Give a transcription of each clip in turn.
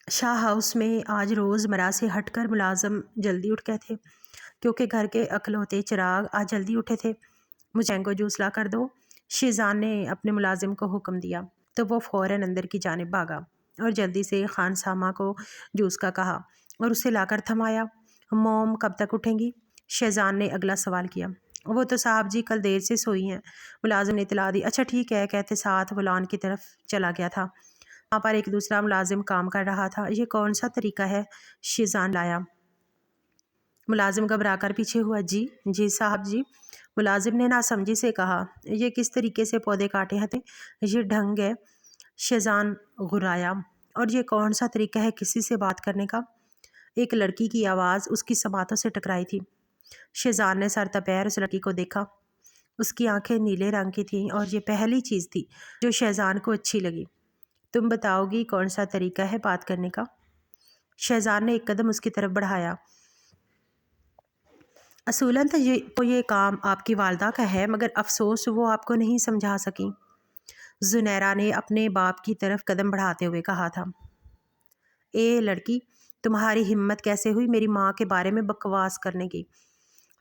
شاہ house میں آج روز مرہ سے ہٹ کر ملازم جلدی اٹھ گئے تھے، کیونکہ گھر کے اکلوتے چراغ آج جلدی اٹھے تھے۔ مجھے مینگو جوس لا کر دو، شیزان نے اپنے ملازم کو حکم دیا تو وہ فوراً اندر کی جانب بھاگا اور جلدی سے خان سامہ کو جوس کا کہا اور اسے لا کر تھمایا۔ موم کب تک اٹھیں گی؟ شیزان نے اگلا سوال کیا۔ وہ تو صاحب جی کل دیر سے سوئی ہیں، ملازم نے اطلاع دی۔ اچھا ٹھیک ہے، کہتے ساتھ وہ لان کی طرف چلا گیا تھا۔ وہاں پر ایک دوسرا ملازم کام کر رہا تھا۔ یہ کون سا طریقہ ہے؟ شیزان لایا۔ ملازم گھبرا کر پیچھے ہوا۔ جی صاحب جی، ملازم نے ناسمجھی سے کہا۔ یہ کس طریقے سے پودے کاٹے ہیں؟ یہ ڈھنگ ہے، شیزان غرایا۔ اور یہ کون سا طریقہ ہے کسی سے بات کرنے کا؟ ایک لڑکی کی آواز اس کی سماعتوں سے ٹکرائی تھی۔ شیزان نے سر تپیر اس لڑکی کو دیکھا۔ اس کی آنکھیں نیلے رنگ کی تھیں اور یہ پہلی چیز تھی جو شیزان کو اچھی لگی۔ تم بتاؤ گی کون سا طریقہ ہے بات کرنے کا؟ شیزان نے ایک قدم اس کی طرف بڑھایا۔ اصولاً تو یہ کام آپ کی والدہ کا ہے، مگر افسوس وہ آپ کو نہیں سمجھا سکیں۔ زنیرہ نے اپنے باپ کی طرف قدم بڑھاتے ہوئے کہا تھا۔ اے لڑکی، تمہاری ہمت کیسے ہوئی میری ماں کے بارے میں بکواس کرنے کی؟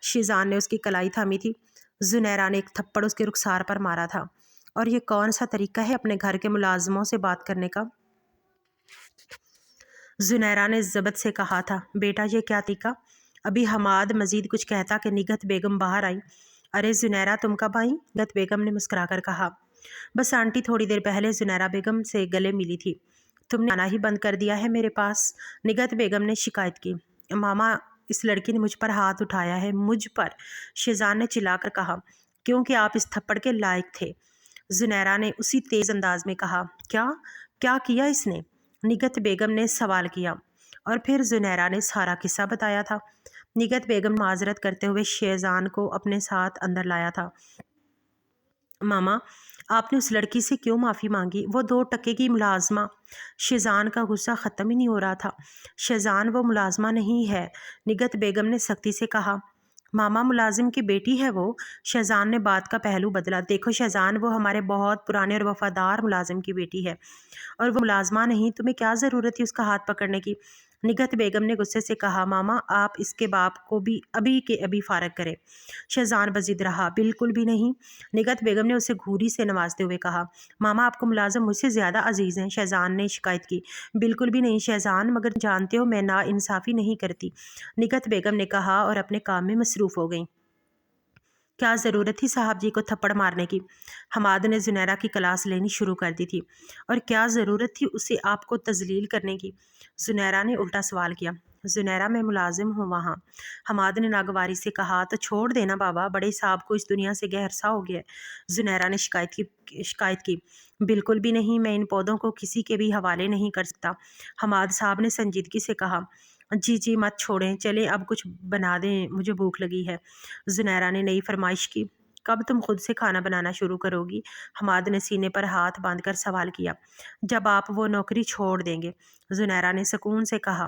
شیزان نے اس کی کلائی تھامی تھی۔ زنیرہ نے ایک تھپڑ اس کے رخسار پر مارا تھا۔ اور یہ کون سا طریقہ ہے اپنے گھر کے ملازموں سے بات کرنے کا؟ زنیرہ نے ضبط سے کہا تھا۔ بیٹا یہ کیا طریقہ؟ ابھی حماد مزید کچھ کہتا کہ نگہت بیگم باہر آئی۔ ارے زنیرہ تم کب آئیں؟ نگہت بیگم نے مسکرا کر کہا۔ بس آنٹی تھوڑی دیر پہلے زنیرہ بیگم سے گلے ملی تھی۔ تم نے آنا ہی بند کر دیا ہے میرے پاس، نگہت بیگم نے شکایت کی۔ ماما، اس لڑکی نے مجھ پر ہاتھ اٹھایا ہے، مجھ پر، شیزان نے چلا کر کہا، کیونکہ آپ اس تھپڑ کے لائق تھے۔ زنیرہ نے اسی تیز انداز میں کہا۔ کیا کیا اس نے؟ نگہت بیگم نے سوال کیا۔ اور پھر زنیرہ نے سارا قصہ بتایا تھا۔ نگہت بیگم نے معذرت کرتے ہوئے شیزان کو اپنے ساتھ اندر لایا تھا۔ ماما، آپ نے اس لڑکی سے کیوں معافی مانگی؟ وہ 2 ٹکے کی ملازمہ۔ شیزان کا غصہ ختم ہی نہیں ہو رہا تھا۔ شیزان وہ ملازمہ نہیں ہے، نگہت بیگم نے سختی سے کہا۔ ماما، ملازم کی بیٹی ہے وہ۔ شیزان نے بات کا پہلو بدلا۔ دیکھو شیزان، وہ ہمارے بہت پرانے اور وفادار ملازم کی بیٹی ہے، اور وہ ملازمہ نہیں۔ تمہیں کیا ضرورت تھی اس کا ہاتھ پکڑنے کی؟ نگہت بیگم نے غصے سے کہا۔ ماما، آپ اس کے باپ کو بھی ابھی کے ابھی فارغ کریں۔ شیزان بضد رہا۔ بالکل بھی نہیں، نگہت بیگم نے اسے گھوری سے نوازتے ہوئے کہا۔ ماما، آپ کو ملازم مجھ سے زیادہ عزیز ہیں، شیزان نے شکایت کی۔ بالکل بھی نہیں شیزان، مگر جانتے ہو میں نا انصافی نہیں کرتی، نگہت بیگم نے کہا اور اپنے کام میں مصروف ہو گئیں۔ کیا ضرورت تھی صاحب جی کو تھپڑ مارنے کی؟ حماد نے زنیرہ کی کلاس لینی شروع کر دی تھی۔ اور کیا ضرورت تھی اسے آپ کو تذلیل کرنے کی؟ زنیرہ نے الٹا سوال کیا۔ زنیرہ، میں ملازم ہوں وہاں، حماد نے ناگواری سے کہا۔ تو چھوڑ دینا بابا، بڑے صاحب کو اس دنیا سے گہ عرصہ ہو گیا ہے، زنیرہ نے شکایت کی۔ بالکل بھی نہیں، میں ان پودوں کو کسی کے بھی حوالے نہیں کر سکتا، حماد صاحب نے سنجیدگی سے کہا۔ جی مت چھوڑیں، چلیں اب کچھ بنا دیں، مجھے بھوک لگی ہے، زنیرہ نے نئی فرمائش کی۔ کب تم خود سے کھانا بنانا شروع کرو گی؟ حماد نے سینے پر ہاتھ باندھ کر سوال کیا۔ جب آپ وہ نوکری چھوڑ دیں گے، زنیرہ نے سکون سے کہا۔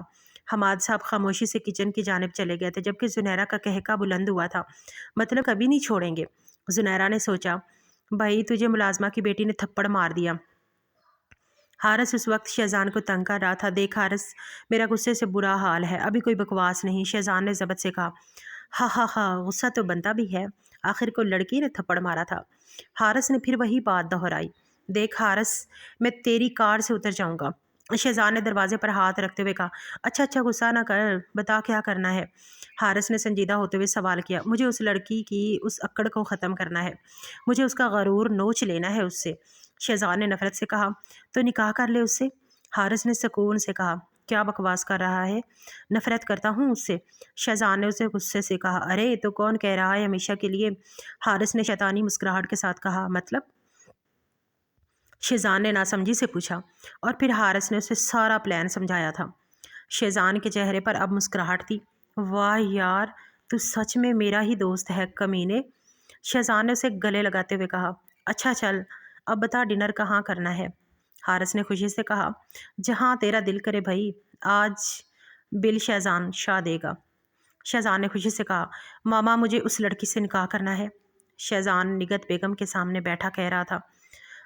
حماد صاحب خاموشی سے کچن کی جانب چلے گئے تھے، جبکہ زنیرہ کا کہکہ بلند ہوا تھا۔ مطلب کبھی نہیں چھوڑیں گے؟ زنیرہ نے سوچا۔ بھائی، تجھے ملازمہ کی بیٹی نے تھپڑ مار دیا۔ حارث اس وقت شیزان کو تنگ کر رہا تھا۔ دیکھ حارث، میرا غصے سے برا حال ہے، ابھی کوئی بکواس نہیں، شیزان نے ضبط سے کہا۔ ہاں، غصہ تو بنتا بھی ہے، آخر کو لڑکی نے تھپڑ مارا تھا۔ حارث نے پھر وہی بات دہرائی۔ دیکھ حارث، میں تیری کار سے اتر جاؤں گا، شیزان نے دروازے پر ہاتھ رکھتے ہوئے کہا۔ اچھا غصہ نہ کر، بتا کیا کرنا ہے؟ حارث نے سنجیدہ ہوتے ہوئے سوال کیا۔ مجھے اس لڑکی کی اس اکڑ کو ختم کرنا ہے، مجھے اس کا غرور نوچ لینا ہے اس سے، شیزان نے نفرت سے کہا۔ تو نکاح کر لے اس سے، حارث نے سکون سے کہا۔ کیا بکواس کر رہا ہے؟ نفرت کرتا ہوں اس سے، شیزان نے اسے غصے سے کہا۔ ارے تو کون کہہ رہا ہے ہمیشہ کے لیے؟ حارث نے شیطانی مسکراہٹ کے ساتھ کہا۔ مطلب؟ شیزان نے ناسمجھی سے پوچھا، اور پھر حارث نے اسے سارا پلان سمجھایا تھا۔ شیزان کے چہرے پر اب مسکراہٹ تھی۔ واہ یار، تو سچ میں میرا ہی دوست ہے کمینے، شیزان نے اسے گلے لگاتے ہوئے کہا۔ اچھا چل، اب بتا ڈنر کہاں کرنا ہے؟ حارث نے خوشی سے کہا۔ جہاں تیرا دل کرے بھائی، آج بل شیزان شاہ دے گا، شیزان نے خوشی سے کہا۔ ماما، مجھے اس لڑکی سے نکاح کرنا ہے، شیزان نگہت بیگم کے سامنے بیٹھا کہہ رہا تھا۔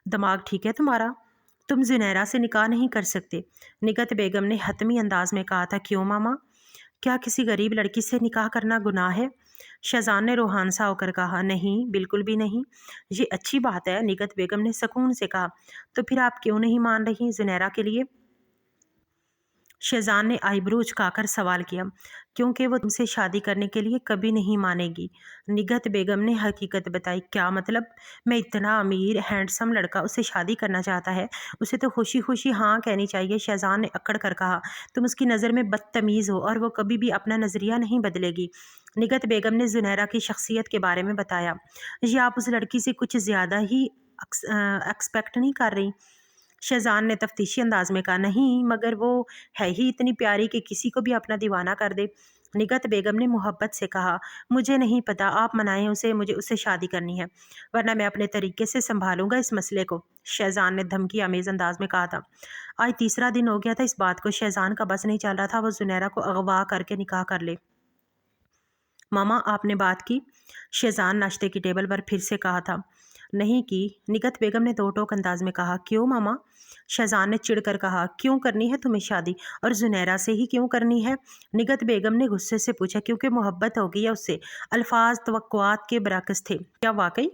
دماغ ٹھیک ہے تمہارا؟ तुम जुनैरा से निकाह नहीं कर सकते। निगत बेगम ने हतमी अंदाज में कहा था। क्यों मामा, क्या किसी गरीब लड़की से निकाह करना गुनाह है? शहजान ने रूहान सा होकर कहा। नहीं, बिल्कुल भी नहीं, ये अच्छी बात है। निगत बेगम ने सुकून से कहा। तो फिर आप क्यों नहीं मान रही जुनैरा के लिए? शहजान ने आईब्रो उचकाकर सवाल किया। क्योंकि वो तुमसे शादी करने के लिए कभी नहीं मानेगी। निगत बेगम ने हकीकत बताई। क्या मतलब? मैं इतना अमीर हैंडसम लड़का उससे शादी करना चाहता है, उसे तो खुशी खुशी हाँ कहनी चाहिए। शहजान ने अकड़ कर कहा। तुम उसकी नज़र में बदतमीज़ हो और वो कभी भी अपना नज़रिया नहीं बदलेगी। निगत बेगम ने जुनैरा की शख्सियत के बारे में बताया। ये आप उस लड़की से कुछ ज़्यादा ही एक्सपेक्ट नहीं कर रही? शहजान ने तफ्तीशी अंदाज में कहा। नहीं, मगर वो है ही इतनी प्यारी कि किसी को भी अपना दीवाना कर दे। निगत बेगम ने मोहब्बत से कहा। मुझे नहीं पता, आप मनाएं उसे, मुझे उससे शादी करनी है, वरना मैं अपने तरीके से संभालूंगा इस मसले को। शहजान ने धमकी आमेज अंदाज में कहा था। आज तीसरा दिन हो गया था इस बात को। शहजान का बस नहीं चल रहा था वो जुनैरा को अगवा करके निकाह कर ले। मामा, आपने बात की? शहजान नाश्ते की टेबल पर फिर से कहा था। नहीं की, निगत बेगम ने दो टोक अंदाज में कहा। क्यों मामा? शहजान ने चिढ़कर कहा। क्यों करनी है तुम्हें शादी, और जुनैरा से ही क्यों करनी है? निगत बेगम ने गुस्से से पूछा। क्योंकि मोहब्बत हो गई है उससे। अल्फाज तवक्कुआत के बरअक्स थे। क्या वाकई?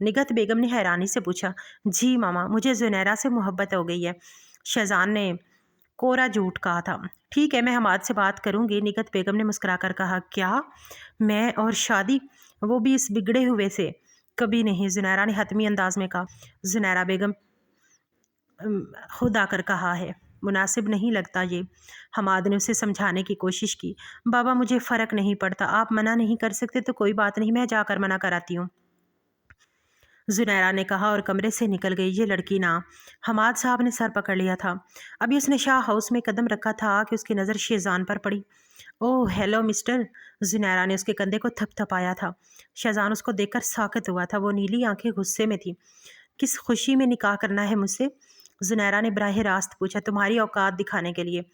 निगत बेगम ने हैरानी से पूछा। जी मामा, मुझे जुनैरा से मोहब्बत हो गई है। शहजान ने कोरा झूठ कहा था। ठीक है, मैं हमाद से बात करूंगी। निगत बेगम ने मुस्कुराकर कहा। क्या? मैं और शादी, वो भी इस बिगड़े हुए से? कभी नहीं, जुनैरा ने हतमी अंदाज में कहा। जुनैरा बेगम खुद आकर कहा है, मुनासिब नहीं लगता ये। हमाद ने उसे समझाने की कोशिश की। बाबा, मुझे फ़र्क नहीं पड़ता, आप मना नहीं कर सकते तो कोई बात नहीं, मैं जाकर मना कराती हूँ, जुनैरा ने कहा और कमरे से निकल गई। ये लड़की ना। हमाद साहब ने सर पकड़ लिया था। अभी उसने शाह हाउस में कदम रखा था कि उसकी नज़र शेजान पर पड़ी। ओह हेलो मिस्टर, जुनैरा ने उसके कंधे को थपथपाया था। शहजान उसको देखकर साकत हुआ था। वो नीली आंखें गुस्से में थी। किस खुशी में निकाह करना है मुझसे? जुनैरा ने बराह रास्त पूछा। तुम्हारी औकात दिखाने के लिए,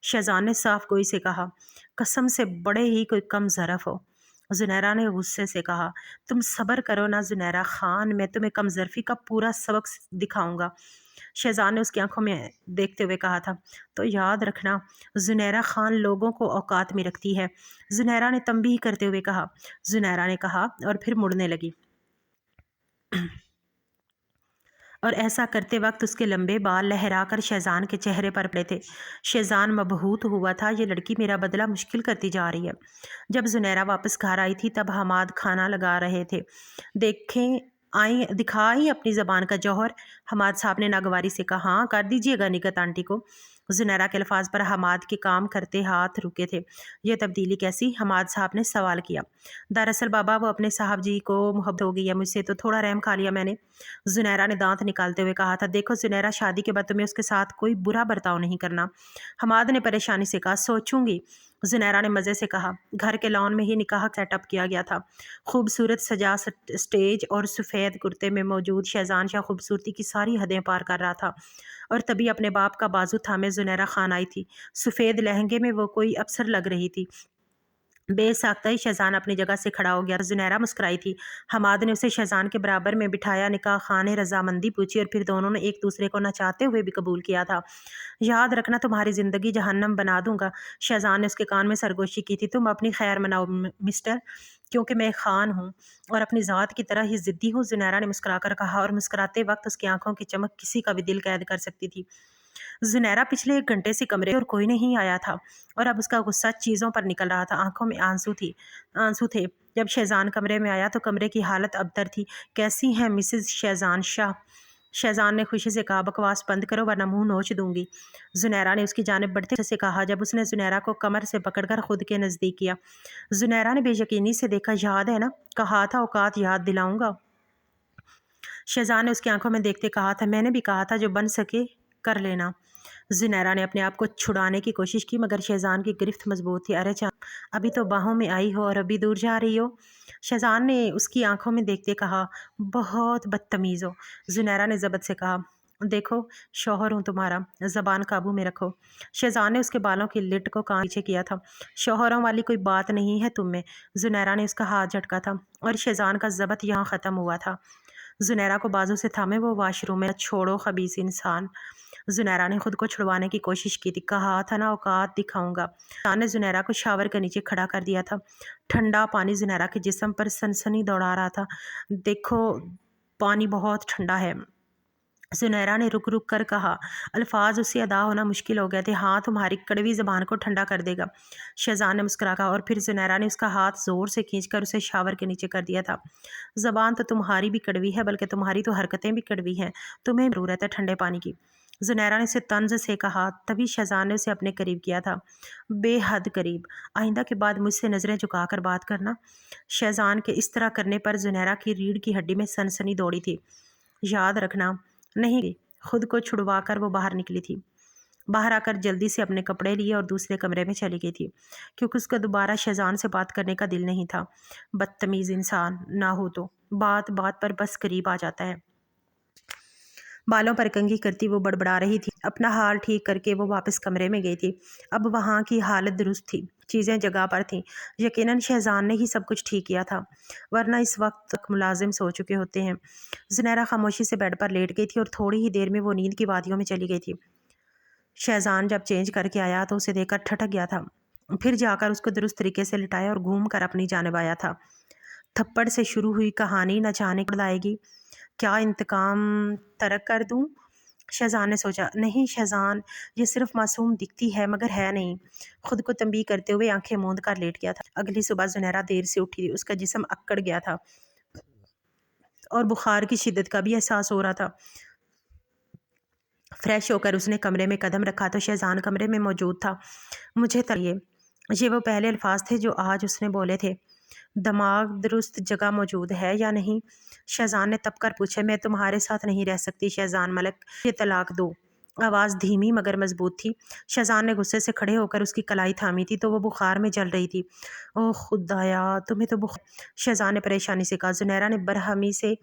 शहजान ने साफ गोई से कहा। कसम से बड़े ही कोई कम ज़रफ़ हो, जुनैरा ने गुस्से से कहा। तुम सब्र करो ना जुनैरा खान, मैं तुम्हें कम ज़रफ़ी का पूरा सबक दिखाऊंगा। शहजान ने उसकी आंखों में देखते हुए कहा था। तो याद रखना, जुनैरा खान लोगों को औकात में रखती है, जुनैरा ने तंबीह करते हुए कहा। जुनैरा ने कहा और फिर मुड़ने लगी, और ऐसा करते वक्त उसके लंबे बाल लहराकर शहजान के चेहरे पर पड़े थे। शहजान मबहूत हुआ था। ये लड़की मेरा बदला मुश्किल करती जा रही है। जब जुनैरा वापस घर आई थी तब हमाद खाना लगा रहे थे। देखें, आई दिखाई अपनी ज़बान का जौहर, हमाद साहब ने नागवारी से कहा। हाँ, कर दीजिएगा निगत आंटी को। जुनैरा के अल्फाज पर हमाद के काम करते हाथ रुके थे। यह तब्दीली कैसी? हमाद साहब ने सवाल किया। दरअसल बाबा, वो अपने साहब जी को मोहब्बत हो गई है मुझसे, तो थोड़ा रहम खा लिया मैंने, जुनैरा ने दांत निकालते हुए कहा था। देखो जुनैरा, शादी के बाद तुम्हें उसके साथ कोई बुरा बर्ताव नहीं करना। हमाद ने परेशानी से कहा। सोचूंगी, जुनैरा ने मज़े से कहा। घर के लॉन में ही निकाह सेटअप किया गया था। खूबसूरत सजा स्टेज और सफ़ेद कुर्ते में मौजूद शहजान शाह खूबसूरती की सारी हदें पार कर रहा था। और तभी अपने बाप का बाजू थामे जुनैरा खान आई थी। सफ़ेद लहंगे में वो कोई अफसर लग रही थी। बेसाख्ता ही शहजान अपनी जगह से खड़ा हो गया। जुनैरा मुस्कुराई थी। हमाद ने उसे शहजान के बराबर में बिठाया। निकाह खां ने रजामंदी पूछी और फिर दोनों ने एक दूसरे को नचाते हुए भी कबूल किया था। याद रखना, तुम्हारी ज़िंदगी जहन्नम बना दूंगा, शहजान ने उसके कान में सरगोशी की थी। तुम अपनी खैर मनाओ मिस्टर, क्योंकि मैं खान हूँ और अपनी ज़ात की तरह ही ज़िद्दी हूँ, जुनैरा ने मुस्कुराकर कहा, और मुस्कुराते वक्त उसकी आंखों की चमक किसी का भी दिल कैद कर सकती थी। जुनैरा पिछले 1 घंटे से कमरे और कोई नहीं आया था, और अब उसका गुस्सा चीज़ों पर निकल रहा था। आंखों में आंसू थे। जब शहजान कमरे में आया तो कमरे की हालत अबतर थी। कैसी हैं मिसेज शहजान शाह? शहजान ने खुशी से कहा। बकवास बंद करो वरना मुंह नोच दूंगी, जुनैरा ने उसकी जानिब बढ़ते से कहा। जब उसने जुनैरा को कमर से पकड़कर खुद के नज़दीक किया, जुनैरा ने बेयकीनी से देखा। याद है ना, कहा था औकात याद दिलाऊंगा। शहजान ने उसकी आंखों में देखते कहा था। मैंने भी कहा था, जो बन सके कर लेना। जुनैरा ने अपने आप को छुड़ाने की कोशिश की, मगर शहजान की गिरफ्त मजबूत थी। अरे चाँद, अभी तो बाहों में आई हो और अभी दूर जा रही हो, शहजान ने उसकी आंखों में देखते कहा। बहुत बदतमीज़ हो, जुनैरा ने ज़बत से कहा। देखो, शौहर हूँ तुम्हारा, ज़बान काबू में रखो। शहजान ने उसके बालों की लिट को कान पीछे किया था। शौहरों वाली कोई बात नहीं है तुम में, जुनैरा ने उसका हाथ झटका था, और शहजान का ज़बत यहाँ ख़त्म हुआ था। जुनैरा को बाजू से थामे वो वाशरूम में, छोड़ो खबीस इंसान। जुनैरा ने खुद को छुड़वाने की कोशिश की थी, कहा था ना औकात दिखाऊंगा। शैजान ने जुनैरा को शावर के नीचे खड़ा कर दिया था। ठंडा पानी जुनैरा के जिस्म पर सनसनी दौड़ा रहा था। देखो, पानी बहुत ठंडा है, जुनैरा ने रुक रुक कर कहा। अल्फाज उससे अदा होना मुश्किल हो गए थे। हाँ, तुम्हारी कड़वी ज़बान को ठंडा कर देगा। शहजान ने मुस्कुरा कहा और फिर जुनैरा ने उसका हाथ ज़ोर से खींचकर उसे शावर के नीचे कर दिया था। ज़बान तो तुम्हारी भी कड़वी है, बल्कि तुम्हारी तो हरकतें भी कड़वी हैं। तुम्हें ज़रूरत है ठंडे पानी की। जुनैरा ने उसे तंज से कहा। तभी शहजान ने उसे अपने करीब किया था, बेहद करीब। आइंदा के बाद मुझसे नज़रें झुकाकर बात करना। शहजान के इस तरह करने पर जुनैरा की रीढ़ की हड्डी में सनसनी दौड़ी थी। याद रखना, नहीं, खुद को छुड़वा कर वो बाहर निकली थी। बाहर आकर जल्दी से अपने कपड़े लिए और दूसरे कमरे में चली गई थी, क्योंकि उसका दोबारा शहजान से बात करने का दिल नहीं था। बदतमीज़ इंसान ना हो तो बात बात पर बस करीब आ जाता है। बालों पर कंघी करती वो बड़बड़ा रही थी। अपना हाल ठीक करके वो वापस कमरे में गई थी। अब वहाँ की हालत दुरुस्त थी, चीज़ें जगह पर थीं। यकीनन शहजान ने ही सब कुछ ठीक किया था, वरना इस वक्त तक मुलाजिम सो चुके होते हैं। जुनैरा खामोशी से बेड पर लेट गई थी और थोड़ी ही देर में वो नींद की वादियों में चली गई थी। शहजान जब चेंज करके आया तो उसे देखकर ठठक गया था। फिर जाकर उसको दुरुस्त तरीके से लिटाया और घूम कर अपनी जानिब आया था। थप्पड़ से शुरू हुई कहानी न जाने कब लाएगी। क्या इंतकाम तर्क कर दूं? शहजान ने सोचा। नहीं शहजान, ये सिर्फ मासूम दिखती है मगर है नहीं। खुद को तंबीह करते हुए आंखें मूंद कर लेट गया था। अगली सुबह जुनैरा देर से उठी थी। उसका जिस्म अक्कड़ गया था और बुखार की शिद्दत का भी एहसास हो रहा था। फ्रेश होकर उसने कमरे में कदम रखा तो शहजान कमरे में मौजूद था। मुझे तलिए, ये वो पहले अल्फाज थे जो आज उसने बोले थे। दिमाग दुरुस्त जगह मौजूद है या नहीं? शहजान ने तप कर पूछा। मैं तुम्हारे साथ नहीं रह सकती शहजान मलक, ये तलाक दो। आवाज़ धीमी मगर मजबूत थी। शहजान ने गुस्से से खड़े होकर उसकी कलाई थामी थी तो वो बुखार में जल रही थी। ओह खुदाया, तुम्हें तो बुखार। शहजान ने परेशानी से कहा। जुनैरा ने बरहमी से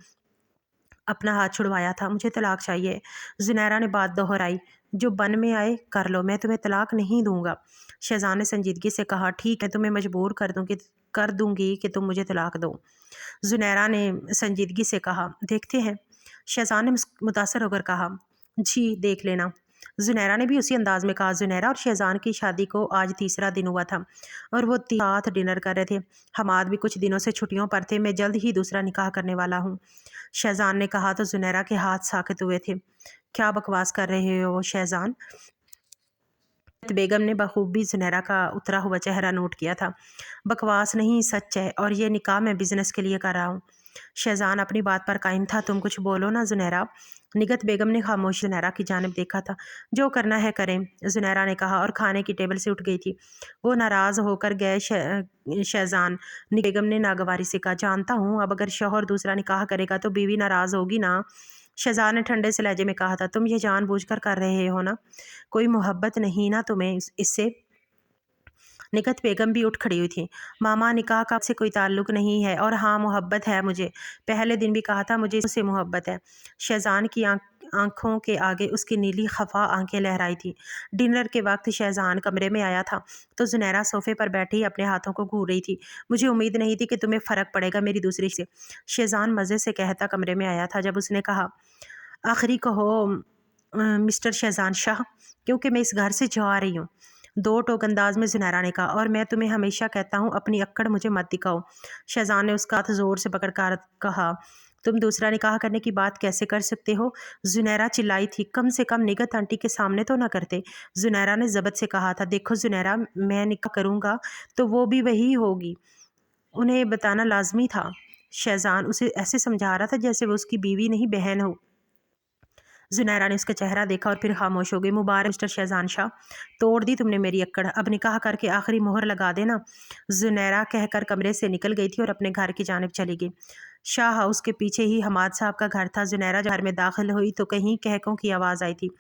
अपना हाथ छुड़वाया था। मुझे तलाक चाहिए। जुनैरा ने बात दोहराई। जो बन में आए कर लो, मैं तुम्हें तलाक नहीं दूंगा। शहजान ने संजीदगी से कहा। ठीक है, तुम्हें मजबूर कर दूंगी कि तुम मुझे तलाक दो। जुनैरा ने संजीदगी से कहा। देखते हैं। शहजान ने मुतासर होकर कहा। जी देख लेना। जुनैरा ने भी उसी अंदाज में कहा। जुनैरा और शहजान की शादी को आज तीसरा दिन हुआ था और वो साथ डिनर कर रहे थे। हमाद भी कुछ दिनों से छुट्टियों पर थे। मैं जल्द ही दूसरा निकाह करने वाला हूँ, शहजान ने कहा तो जुनैरा के हाथ साकित हुए थे। क्या बकवास कर रहे हो शहजान? बेगम ने बखूबी जुनैरा का उतरा हुआ चेहरा नोट किया था। बकवास नहीं, सच है, और ये निकाह मैं बिजनेस के लिए कर रहा हूँ। शहजान अपनी बात पर कायम था। तुम कुछ बोलो ना जुनैरा। निगत बेगम ने खामोश जुनैरा की जानिब देखा था। जो करना है करें, जुनैरा ने कहा और खाने की टेबल से उठ गई थी। वो नाराज़ होकर गए। शहजान बेगम ने नागवारी से कहा। जानता हूँ, अब अगर शौहर दूसरा निकाह करेगा तो बीवी नाराज़ होगी ना। शहजान ने ठंडे से लहजे में कहा था। तुम ये जानबूझकर कर रहे हो ना? कोई मोहब्बत नहीं ना तुम्हें इससे? निगत बेगम भी उठ खड़ी हुई थी। मामा, निकाह का से कोई ताल्लुक नहीं है, और हाँ मोहब्बत है मुझे। पहले दिन भी कहा था मुझे उससे मोहब्बत है। शहजान की आंखों के आगे उसकी नीली खफा आंखें लहराई थी। डिनर के वक्त शहजान कमरे में आया था तो जुनैरा सोफे पर बैठी अपने हाथों को घूर रही थी। मुझे उम्मीद नहीं थी कि तुम्हें फ़र्क पड़ेगा मेरी दूसरी से, शहजान मज़े से कहता कमरे में आया था। जब उसने कहा, आखिरी कहो मिस्टर शहजान शाह, क्योंकि मैं इस घर से जा रही हूँ। दो टोक अंदाज में जुनैरा ने कहा। और मैं तुम्हें हमेशा कहता हूँ, अपनी अक्कड़ मुझे मत दिखाओ। शहजान ने उसका हाथ ज़ोर से पकड़ कर कहा। तुम दूसरा निकाह करने की बात कैसे कर सकते हो? जुनैरा चिल्लाई थी। कम से कम निगत आंटी के सामने तो ना करते। जुनैरा ने ज़बत से कहा था। देखो जुनैरा, मैं निकाह करूँगा तो वो भी वही होगी, उन्हें बताना लाजमी था। शहजान उसे ऐसे समझा रहा था जैसे वो उसकी बीवी नहीं बहन हो। जुनैरा ने उसका चेहरा देखा और फिर खामोश हो गई। मुबारक मिस्टर शहजान शाह, तोड़ दी तुमने मेरी अक्कड़। अब निकाह करके आखिरी मोहर लगा देना। जुनैरा कहकर कमरे से निकल गई थी और अपने घर की जानिब चली गई। शाह हाउस के पीछे ही हमाद साहब का घर था। जुनैरा घर में दाखिल हुई तो कहीं कहकों की आवाज़ आई थी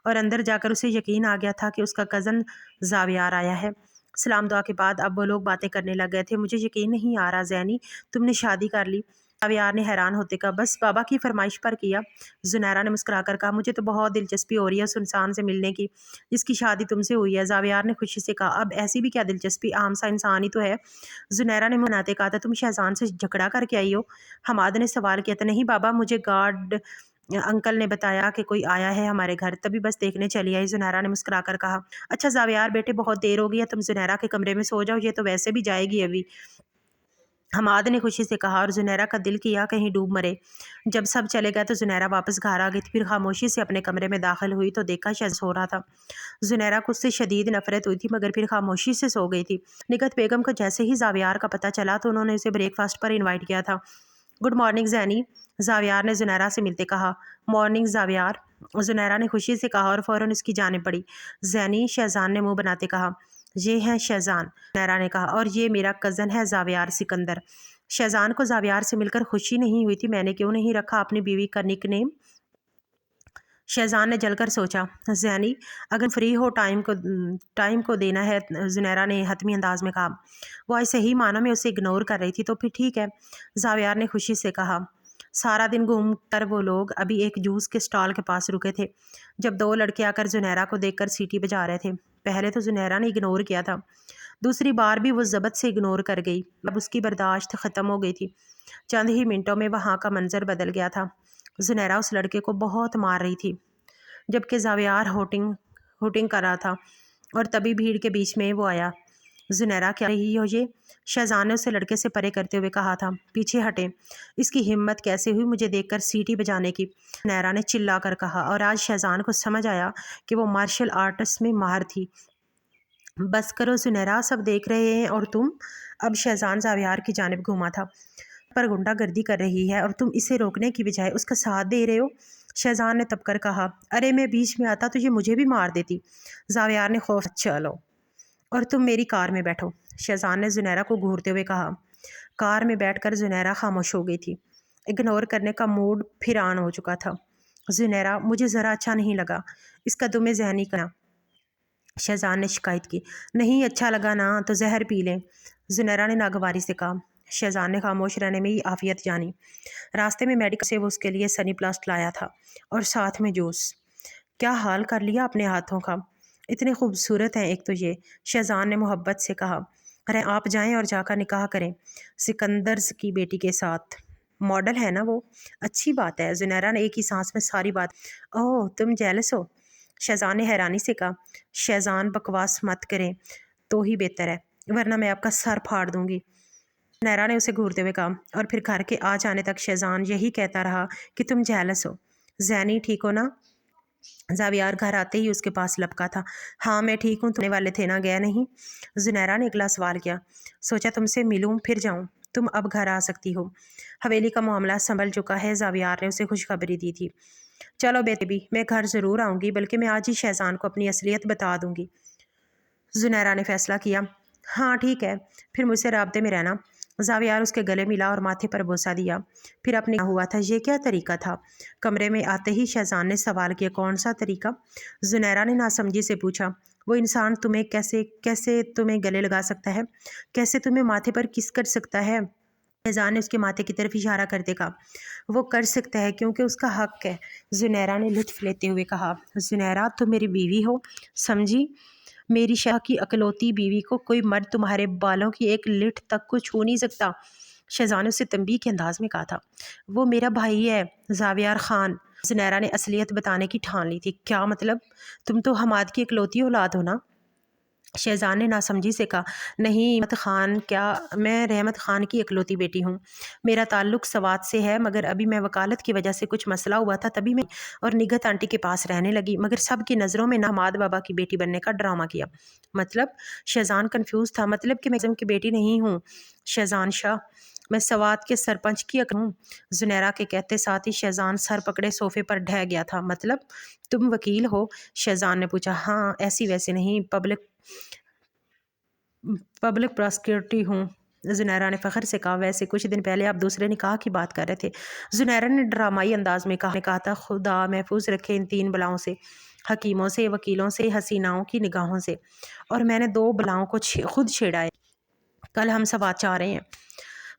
और अंदर जाकर उसे यकीन आ गया था कि उसका कज़न ज़ावियार आया है। सलाम दुआ के बाद अब वो लोग बातें करने लग गए थे। मुझे यकीन नहीं आ रहा ज़ैनी, तुमने शादी कर ली। जावियार ने हैरान होते कहा, बस बाबा की फरमाइश पर किया। जुनैरा ने मुस्कुरा कर कहा, मुझे तो बहुत दिलचस्पी हो रही है उस इंसान से मिलने की जिसकी शादी तुमसे हुई है। जावियार ने खुशी से कहा, अब ऐसी भी क्या दिलचस्पी, आम सा इंसान ही तो है। जुनैरा ने मनाते कहा था, तुम शहजान से झगड़ा करके आई हो। हमाद ने सवाल किया था, नहीं बाबा, मुझे गार्ड अंकल ने बताया कि कोई आया है हमारे घर, तभी बस देखने चली आई। जुनैरा ने मुस्कुरा कर कहा, अच्छा जावियार बेटे, बहुत देर हो गई है, तुम जुनैरा के कमरे में सो जाओ, ये तो वैसे भी जाएगी अभी। हमाद ने खुशी से कहा और जुनैरा का दिल किया कहीं डूब मरे। जब सब चले गए तो जुनैरा वापस घर आ गई थी। फिर खामोशी से अपने कमरे में दाखिल हुई तो देखा शहजाद सो रहा था। जुनैरा को उससे शदीद नफरत हुई थी, मगर फिर खामोशी से सो गई थी। निगहत बेगम को जैसे ही जावियार का पता चला तो उन्होंने उसे ब्रेकफास्ट पर इन्वाइट किया था। गुड मॉर्निंग ज़ैनी, जावियार ने जुनैरा से मिलते कहा। मॉर्निंग जावियार, जुनैरा ने खुशी से कहा और फ़ौरन उसकी जाने पड़ी। ज़ैनी, शहजान ने मुंह बनाते कहा। ये हैं शहजान, जुनैरा ने कहा, और ये मेरा कज़न है जावियार सिकंदर। शहजान को जावियार से मिलकर खुशी नहीं हुई थी। मैंने क्यों नहीं रखा अपनी बीवी का निक नेम? शहजान ने जलकर सोचा। ज़ैनी, अगर फ्री हो टाइम को देना है, जुनैरा ने हतमी अंदाज में कहा। वो आज सही मानों में उसे इग्नोर कर रही थी, तो फिर ठीक है, जावियार ने खुशी से कहा। सारा दिन घूम कर वो लोग अभी एक जूस के स्टॉल के पास रुके थे जब दो लड़के आकर जुनैरा को देखकर सीटी बजा रहे थे। पहले तो जुनैरा ने इग्नोर किया था, दूसरी बार भी वो ज़बत से इग्नोर कर गई। अब उसकी बर्दाश्त ख़त्म हो गई थी। चंद ही मिनटों में वहाँ का मंजर बदल गया था। जुनैरा उस लड़के को बहुत मार रही थी जबकि जावियार होटिंग होटिंग कर रहा था, और तभी भीड़ के बीच में वो आया। जुनैरा, क्या रही हो ये? शहजान ने उसे लड़के से परे करते हुए कहा था। पीछे हटे, इसकी हिम्मत कैसे हुई मुझे देखकर सीटी बजाने की? जुनैरा ने चिल्ला कर कहा, और आज शहजान को समझ आया कि वो मार्शल आर्ट्स में माहिर थी। बस करो जुनैरा, सब देख रहे हैं और तुम? अब शहजान जावियार की जानिब घूमा था। पर गुंडागर्दी कर रही है और तुम इसे रोकने की बजाय उसका साथ दे रहे हो। शहजान ने तब कर कहा, अरे मैं बीच में आता तो ये मुझे भी मार देती। जावियार ने खौफ, चलो और तुम मेरी कार में बैठो, शहजान ने जुनैरा को घूरते हुए कहा। कार में बैठकर जुनैरा खामोश हो गई थी। इग्नोर करने का मूड फिर ऑन हो चुका था। जुनैरा, मुझे ज़रा अच्छा नहीं लगा इसका तुम्हें ज़हनी करना, शहजान ने शिकायत की। नहीं अच्छा लगा ना तो जहर पी लें, जुनैरा ने नागवारी से कहा। शहजान ने खामोश रहने में ही आफियत जानी। रास्ते में मेडिकल से वो उसके लिए सनी प्लास्ट लाया था और साथ में जूस। क्या हाल कर लिया अपने हाथों का, इतने खूबसूरत हैं एक तो ये, शहजान ने मोहब्बत से कहा। अरे आप जाएं और जाकर निकाह करें सिकंदर्स की बेटी के साथ, मॉडल है ना वो। अच्छी बात है, जुनैरा ने एक ही सांस में सारी बात। ओह तुम जेलस हो, शहजान ने हैरानी से कहा। शहजान, बकवास मत करें तो ही बेहतर है, वरना मैं आपका सर फाड़ दूंगी, नैरा ने उसे घूरते हुए कहा। और फिर घर के आ जाने तक शहजान यही कहता रहा कि तुम जेलस हो। ज़ैनी, ठीक हो ना? जावियार घर आते ही उसके पास लपका था। हाँ मैं ठीक हूँ, तुमने वाले थे ना, गया नहीं? जुनैरा ने अगला सवाल किया। सोचा तुमसे मिलूं फिर जाऊं, तुम अब घर आ सकती हो। हवेली का मामला संभल चुका है, जावियार ने उसे खुशखबरी दी थी। चलो बेबी, मैं घर ज़रूर आऊँगी, बल्कि मैं आज ही शहजान को अपनी असलियत बता दूँगी, जुनैरा ने फैसला किया। हाँ ठीक है, फिर मुझसे राब्ते में रहना। जावियार उसके गले मिला और माथे पर बोसा दिया। फिर अपने हुआ था ये क्या तरीका था? कमरे में आते ही शहजान ने सवाल किया, कौन सा तरीका? जुनैरा ने नासमझी से पूछा। वो इंसान तुम्हें कैसे कैसे तुम्हें गले लगा सकता है, कैसे तुम्हें माथे पर किस कर सकता है? शहजान ने उसके माथे की तरफ इशारा करते कहा। वो कर सकता है क्योंकि उसका हक है, जुनैरा ने लुत्फ लेते हुए कहा। जुनैरा, तुम मेरी बीवी हो, समझी? मेरी शाह की अकलौती बीवी को कोई मर्द तुम्हारे बालों की एक लिट तक को छू नहीं सकता, शहजान ने उससे तंबीह के अंदाज में कहा था। वो मेरा भाई है, जावियार खान, जुनैरा ने असलियत बताने की ठान ली थी। क्या मतलब? तुम तो हमाद की इकलौती औलाद हो ना? शहजान ने नासमझी से कहा। नहीं रहमत खान, क्या मैं रहमत खान की इकलौती बेटी हूँ? मेरा ताल्लुक सवात से है, मगर अभी मैं वकालत की वजह से कुछ मसला हुआ था, तभी मैं और निगहत आंटी के पास रहने लगी, मगर सब की नज़रों में हमाद बाबा की बेटी बनने का ड्रामा किया। मतलब? शहजान कन्फ्यूज़ था। मतलब कि मैं की बेटी नहीं हूँ शहजान शाह, मैं सवात के सरपंच की हूँ। जुनैरा के कहते साथ ही शहजान सर पकड़े सोफे पर ढह गया था। मतलब तुम वकील हो? शहजान ने पूछा। हाँ, ऐसी वैसे नहीं, पब्लिक पब्लिक प्रोसिक्यूटर हूँ, जुनैरा ने फ़ख्र से कहा। वैसे कुछ दिन पहले आप दूसरे निकाह की बात कर रहे थे, जुनैरा ने ड्रामाई अंदाज में कहा था। खुदा महफूज रखे इन तीन बलाओं से, हकीमों से, वकीलों से, हसीनाओं की निगाहों से, और मैंने दो बलाओं को खुद छेड़ा है। कल हम सवात चाह रहे हैं।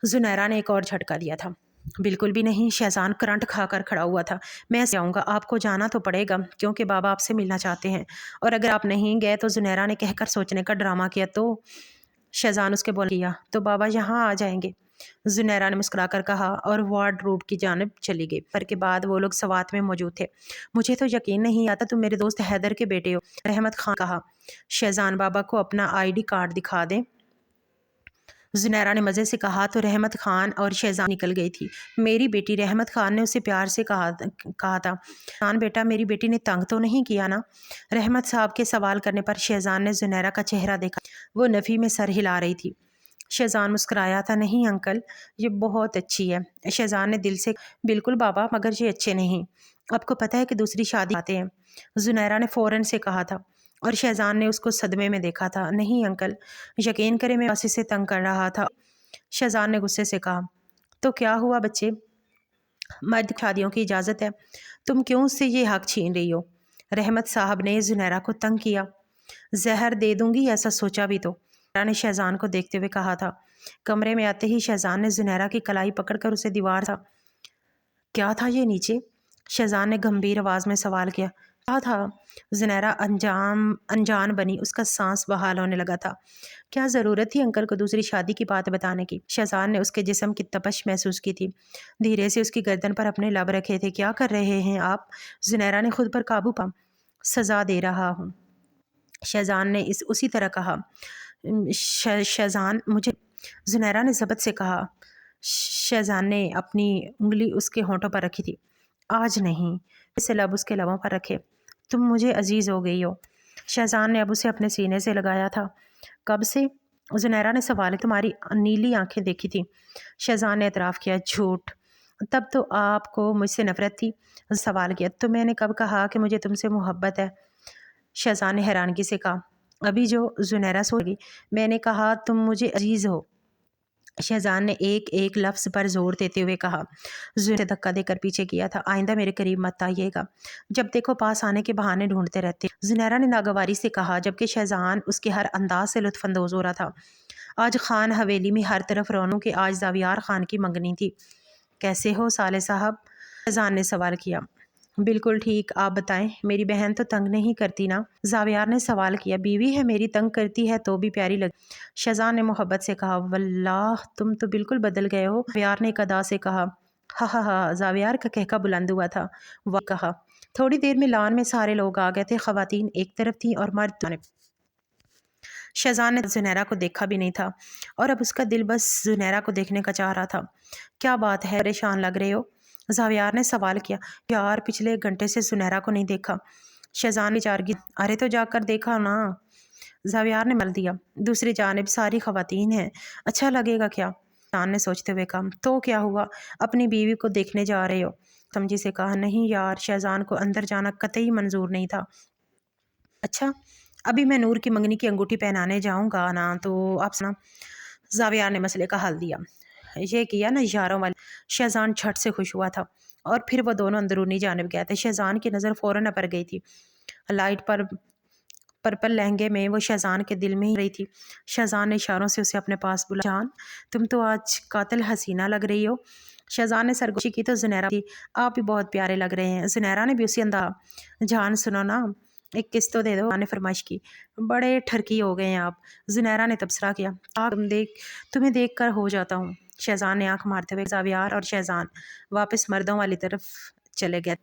जुनैरा ने एक और झटका दिया था। बिल्कुल भी नहीं। शहजान करंट खाकर खड़ा हुआ था। मैं जाऊँगा, आपको जाना तो पड़ेगा क्योंकि बाबा आपसे मिलना चाहते हैं, और अगर आप नहीं गए तो ज़ुनैरा ने कहकर सोचने का ड्रामा किया तो शहजान उसके बोल किया तो बाबा यहाँ आ जाएंगे। ज़ुनैरा ने मुस्कुराकर कहा और वार्डरोब की जानिब चली गई। पर के बाद वो लोग सवात में मौजूद थे। मुझे तो यकीन नहीं आता तुम मेरे दोस्त हैदर के बेटे हो, रहमत खान कहा। शहजान बाबा को अपना आईडी कार्ड दिखा दें। ज़ुनैरा ने मज़े से कहा तो रहमत खान और शहजान निकल गई थी। मेरी बेटी, रहमत खान ने उसे प्यार से कहा था। शहजान बेटा, मेरी बेटी ने तंग तो नहीं किया ना? रहमत साहब के सवाल करने पर शहजान ने ज़ुनैरा का चेहरा देखा। वो नफ़ी में सर हिला रही थी। शहजान मुस्कुराया था। नहीं अंकल, ये बहुत अच्छी है। शहजान ने दिल से, बिल्कुल बाबा, मगर ये अच्छे नहीं। आपको पता है कि दूसरी शादी आते हैं, ज़ुनैरा ने फ़ौरन से कहा था, और शहजान ने उसको सदमे में देखा था। नहीं अंकल, यकीन करें मैं बस इसे तंग कर रहा था। शहजान ने गुस्से से कहा। तो क्या हुआ बच्चे, मर्द शादियों की इजाज़त है, तुम क्यों उससे ये हक छीन रही हो? रहमत साहब ने ज़ुनैरा को तंग किया। जहर दे दूंगी ऐसा सोचा भी तो, ज़ुनैरा ने शहजान को देखते हुए कहा था। कमरे में आते ही शहजान ने ज़ुनैरा की कलाई पकड़कर उसे दीवार था। क्या था ये नीचे? शहजान ने गंभीर आवाज़ में सवाल किया। क्या था? ज़ुनैरा अनजान बनी। उसका सांस बहाल होने लगा था। क्या ज़रूरत थी अंकल को दूसरी शादी की बात बताने की? शहजान ने उसके जिस्म की तपश महसूस की थी। धीरे से उसकी गर्दन पर अपने लब रखे थे। क्या कर रहे हैं आप? ज़ुनैरा ने खुद पर काबू पा। सज़ा दे रहा हूँ, शहजान ने उसी तरह कहा। शहजान मुझे, ज़ुनैरा ने ज़बत से कहा। शहजान ने अपनी उंगली उसके होंठों पर रखी थी। आज नहीं, इसे लब उसके लबों पर रखे। तुम मुझे अजीज़ हो गई हो। शहजान ने अब उसे अपने सीने से लगाया था। कब से? ज़ुनैरा ने सवाल, तुम्हारी नीली आंखें देखी थी। शहजान ने एतराफ़ किया। झूठ, तब तो आपको मुझसे नफ़रत थी। सवाल किया, तो मैंने कब कहा कि मुझे तुमसे मोहब्बत है? शहजान ने हैरानगी से कहा। अभी जो ज़ुनैरा सोएगी, मैंने कहा तुम मुझे अजीज़ हो। शहजान ने एक एक लफ्ज़ पर जोर देते हुए कहा। ज़ुनैरा धक्का देकर पीछे किया था। आइंदा मेरे करीब मत आइएगा, जब देखो पास आने के बहाने ढूंढते रहते। ज़ुनैरा ने नागवारी से कहा, जबकि शहजान उसके हर अंदाज से लुत्फ़अंदोज़ हो रहा था। आज खान हवेली में हर तरफ रौनक के, आज ज़ावियार खान की मंगनी थी। कैसे हो साले साहब? शहजान ने सवाल किया। बिल्कुल ठीक, आप बताएं, मेरी बहन तो तंग नहीं करती ना? ज़ावियार ने सवाल किया। बीवी है मेरी, तंग करती है तो भी प्यारी लग। शहजान ने मोहब्बत से कहा। वल्लाह, तुम तो बिल्कुल बदल गए हो। ज़ावियार ने एक अदा से कहा। हा हा हा, ज़ावियार का कहका बुलंद हुआ था। वह कहा। थोड़ी देर में लान में सारे लोग आ गए थे। ख़वातीन एक तरफ थी और मर्द जानिब। शहजान ने ज़ुनैरा को देखा भी नहीं था, और अब उसका दिल बस ज़ुनैरा को देखने का चाह रहा था। क्या बात है, परेशान लग रहे हो? ज़ावियार ने सवाल किया। यार, पिछले 1 घंटे से ज़ुनैरा को नहीं देखा। शहजान विचारगी। अरे तो जाकर देखा ना, ज़ावियार ने मल दिया। दूसरी जानिब सारी ख़वातीन हैं, अच्छा लगेगा क्या? शहजान ने सोचते हुए कहा। तो क्या हुआ, अपनी बीवी को देखने जा रहे हो? समझी से कहा। नहीं यार, शहजान को अंदर जाना कतई मंजूर नहीं था। अच्छा, अभी मैं नूर की मंगनी की अंगूठी पहनाने जाऊंगा ना, तो आप सुना। ज़ावियार ने मसले का हल दिया। ये किया ना यारों वाले। शहजान झट से खुश हुआ था, और फिर वो दोनों अंदरूनी जानिब गए थे। शहजान की नज़र फ़ौरन पर गई थी। लाइट पर पर्पल लहंगे में वो शहजान के दिल में ही रही थी। शहजान ने इशारों से उसे अपने पास बुलाया। जान, तुम तो आज कातिल हसीना लग रही हो। शहजान ने सरगोशी की तो ज़ुनैरा थी। आप भी बहुत प्यारे लग रहे हैं। ज़ुनैरा ने भी उसी अंदाज़। जान सुनो ना, एक किस्त तो दे दो, ने फरमाइश की। बड़े ठरकी हो गए हैं आप, ज़ुनैरा ने तबसरा किया। तुम्हें देख कर हो जाता हूँ। शहजान ने आंख मारते हुए। ज़ावियार और शहजान वापस मर्दों वाली तरफ चले गए।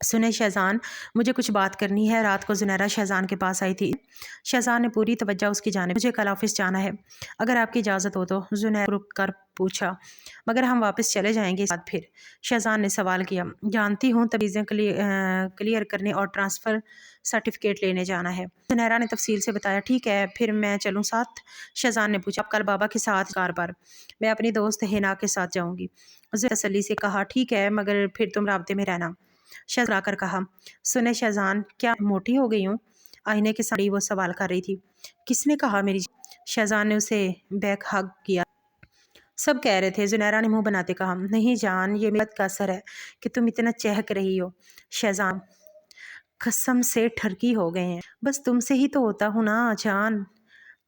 सुने शहजान, मुझे कुछ बात करनी है। रात को ज़ुनैरा शहजान के पास आई थी। शहजान ने पूरी तवज्जो उसकी जानिब। मुझे कल ऑफिस जाना है, अगर आपकी इजाज़त हो तो, ज़ुनैरा रुक कर पूछा। मगर हम वापस चले जाएंगे साथ फिर? शहजान ने सवाल किया। जानती हूँ, तवीज़ें क्लियर करने और ट्रांसफ़र सर्टिफिकेट लेने जाना है। ज़ुनैरा ने तफसील से बताया। ठीक है, फिर मैं चलूँ साथ? शहजान ने पूछा। आप कल बाबा के साथ कार पर? मैं अपनी दोस्त हिना के साथ जाऊँगी। उसने तसल्ली से कहा। ठीक है, मगर फिर तुम राब्ते में रहना। शहजान कर कहा। सुने शहजान, क्या मोटी हो गई हूँ? आईने के सामने वो सवाल कर रही थी। किसने कहा मेरी? शहजान ने उसे बैक हग किया। सब कह रहे थे, ज़ुनैरा ने मुंह बनाते कहा। नहीं जान, ये मेरी का असर है कि तुम इतना चहक रही हो। शहजान, कसम से ठरकी हो गए हैं। बस तुमसे ही तो होता हूँ ना जान।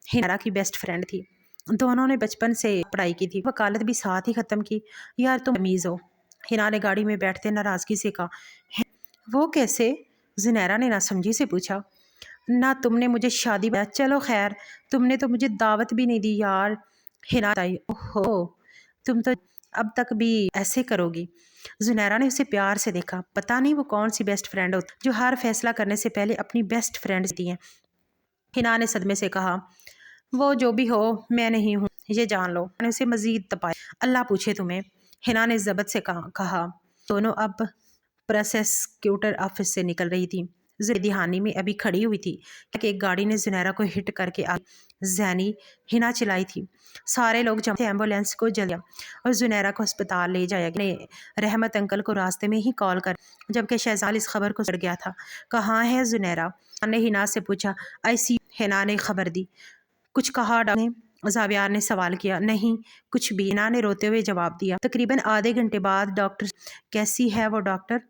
हिनारा की बेस्ट फ्रेंड थी। दोनों ने बचपन से पढ़ाई की थी, वकालत भी साथ ही ख़त्म की। यार तुम तमीज़ हो, हिना ने गाड़ी में बैठते नाराज़गी से कहा। वो कैसे? जुनैरा ने नासमझी से पूछा। ना तुमने मुझे शादी में, चलो खैर, तुमने तो मुझे दावत भी नहीं दी यार। हिना बताई। ओहो, तुम तो अब तक भी ऐसे करोगी। जुनैरा ने उसे प्यार से देखा। पता नहीं वो कौन सी बेस्ट फ्रेंड होती जो हर फैसला करने से पहले अपनी बेस्ट फ्रेंड दी हैं। हिना ने सदमे से कहा, वो जो भी हो मैं नहीं हूँ, ये जान लो। मैंने उसे मजीद तपाया। अल्लाह पूछे तुम्हें, हिना ने जबत से कहा। दोनों अब प्रोसेक्यूटर ऑफिस से निकल रही थी। जैदी में अभी खड़ी हुई थी कि एक गाड़ी ने जुनैरा को हिट करके जैनी हिना चिल्लाई थी। सारे लोग जब एम्बुलेंस को जल गया और जुनैरा को अस्पताल ले जाया गया। रहमत अंकल को रास्ते में ही कॉल कर, जबकि शहजाद इस खबर को सड़ गया था। कहाँ है जुनैरा? ने हिना से पूछा। ICU। हिना ने खबर दी। कुछ कहा डॉक्टर ने? जावियार ने सवाल किया। नहीं कुछ भी, हिना ने रोते हुए जवाब दिया। तकरीबन आधे घंटे बाद डॉक्टर, कैसी है वो डॉक्टर?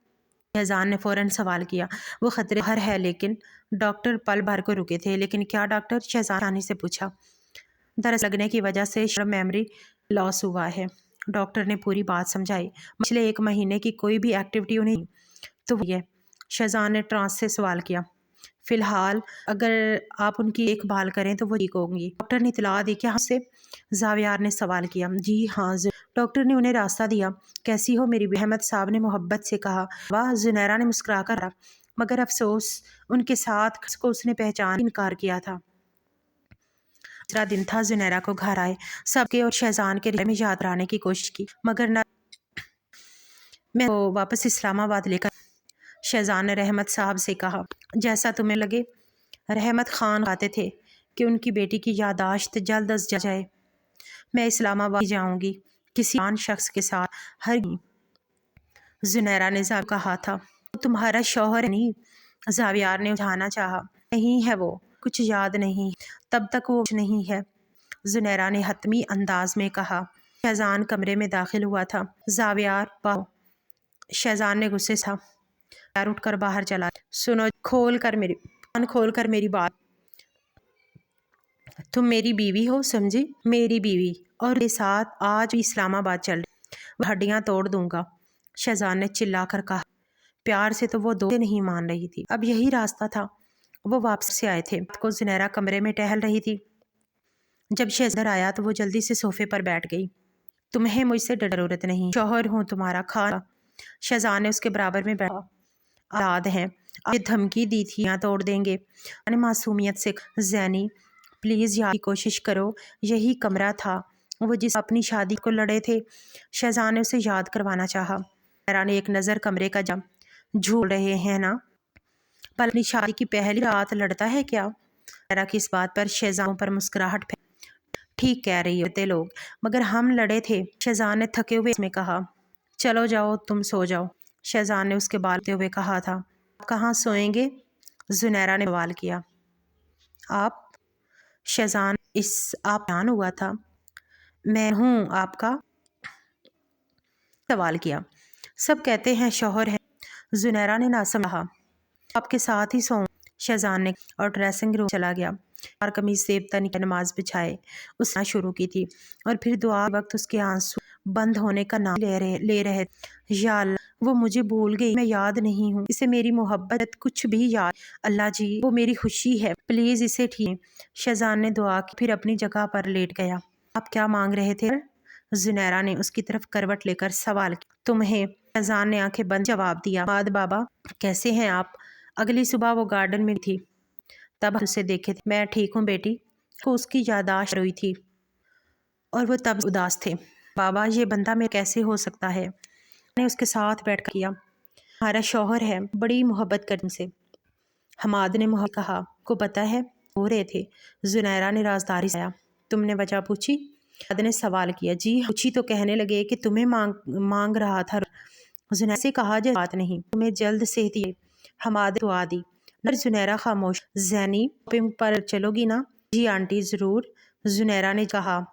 शहजाद ने फौरन सवाल किया। वो खतरे बाहर है लेकिन। डॉक्टर पल भर को रुके थे। लेकिन क्या डॉक्टर? शहजाद ने से पूछा। दरअसल लगने की वजह से मेमोरी लॉस हुआ है। डॉक्टर ने पूरी बात समझाई। पिछले 1 महीने की कोई भी एक्टिविटी नहीं तो ये। शहजाद ने ट्रांस से सवाल किया। फिलहाल अगर आप उनकी देखभाल करें तो वो ठीक होंगी। डॉक्टर ने इतला दी। क्या हमसे? जावियार ने सवाल किया। जी हाँ। डॉक्टर ने उन्हें रास्ता दिया। कैसी हो मेरी? अहमद साहब ने मोहब्बत से कहा। वाह, जुनैरा ने मुस्कुरा कर कहा। मगर अफसोस, उनके साथ को उसने पहचान इनकार किया था। दूसरा दिन था। जुनैरा को घर आए सबके और शहजाद के में याद रहने की कोशिश की, मगर न मैं वो वापस इस्लामाबाद लेकर। शहजाद ने रहमत साहब से कहा। जैसा तुम्हें लगे। रहमत खान कहते थे कि उनकी बेटी की यादाश्त जल्द अज जाए। मैं इस्लामाबाद जाऊंगी किसी आन शख्स के साथ। हर जुनैरा ने कहा था। तुम्हारा शौहर नहीं? जावियार ने उठाना चाहा। नहीं है वो, कुछ याद नहीं, तब तक वो नहीं है, जुनैरा ने हतमी अंदाज में कहा। शहजाद कमरे में दाखिल हुआ था। जावियार पाओ। शहजाद ने गुस्से था यार उठकर बाहर चला। सुनो, खोल कर मेरी बात। तुम मेरी बीवी हो, समझी? मेरी बीवी, और के साथ आज भी इस्लामाबाद चल रही, हड्डियां तोड़ दूंगा। शहजाद ने चिल्ला कर कहा। प्यार से तो वो दो नहीं मान रही थी। अब यही रास्ता था। वो वापस से आए थे। को जुनैरा कमरे में टहल रही थी। जब शहजाद आया तो वो जल्दी से सोफे पर बैठ गई। तुम्हें मुझसे जरूरत नहीं, शौहर हूँ तुम्हारा। खा। शहजाद ने उसके बराबर में बैठा। याद है ये धमकी दी थी, यहाँ तोड़ देंगे। मासूमियत से, जैनी प्लीज़ याद की कोशिश करो, यही कमरा था वो जिस अपनी शादी को लड़े थे। शहजाद ने उसे याद करवाना चाहा। ने एक नज़र कमरे का जम। झूठ रहे हैं ना? पर अपनी शादी की पहली रात लड़ता है क्या? की इस बात पर शहजादों पर मुस्कुराहट। ठीक कह रही होते लोग, मगर हम लड़े थे। शहजाद ने थके हुए में कहा। चलो जाओ, तुम सो जाओ। शहजाद ने उसके बालते हुए कहा था। आप कहाँ सोएंगे? जुनैरा ने सवाल किया। आप? शहजाद आप जान हुआ था। मैं हूँ आपका? सवाल किया। सब कहते हैं शौहर है। जुनैरा ने ना समझा। आपके साथ ही सो। शहजाद ने और ड्रेसिंग रूम चला गया और कमीज सेब तनी की नमाज बिछाए उसने शुरू की थी। और फिर दुआ वक्त उसके आंसू बंद होने का नाम ले रहे। या अल्लाह, वो मुझे भूल गई, मैं याद नहीं हूँ इसे, मेरी मोहब्बत कुछ भी याद। अल्लाह जी, वो मेरी खुशी है, प्लीज़ इसे ठीक। शहजाद ने दुआ की, फिर अपनी जगह पर लेट गया। आप क्या मांग रहे थे? जुनैरा ने उसकी तरफ करवट लेकर सवाल किया। तुम्हें? शहजाद ने आंखें बंद जवाब दिया। बाद बाबा कैसे हैं आप? अगली सुबह वो गार्डन में थी, तब उसे देखे थे। मैं ठीक हूँ बेटी। को उसकी यादाश्त हुई थी और वो तब उदास थे। बाबा ये बंदा मैं कैसे हो सकता है? मैंने उसके साथ बैठ कर किया। हमारा शौहर है, बड़ी मोहब्बत कर तुमसे। हमाद ने मोहब्बत कहा। को पता है हो रहे थे। जुनैरा ने राजदारी से आया। तुमने वजह पूछी? हमाद ने सवाल किया। जी पूछी तो कहने लगे कि तुम्हें मांग रहा था। जुनैरा से कहा जाए बात नहीं, तुम्हें जल्द से दिए। हमाद दुआ दी। नर जुनैरा खामोश। जैनी पर चलोगी ना? जी आंटी ज़रूर। जुनैरा ने कहा।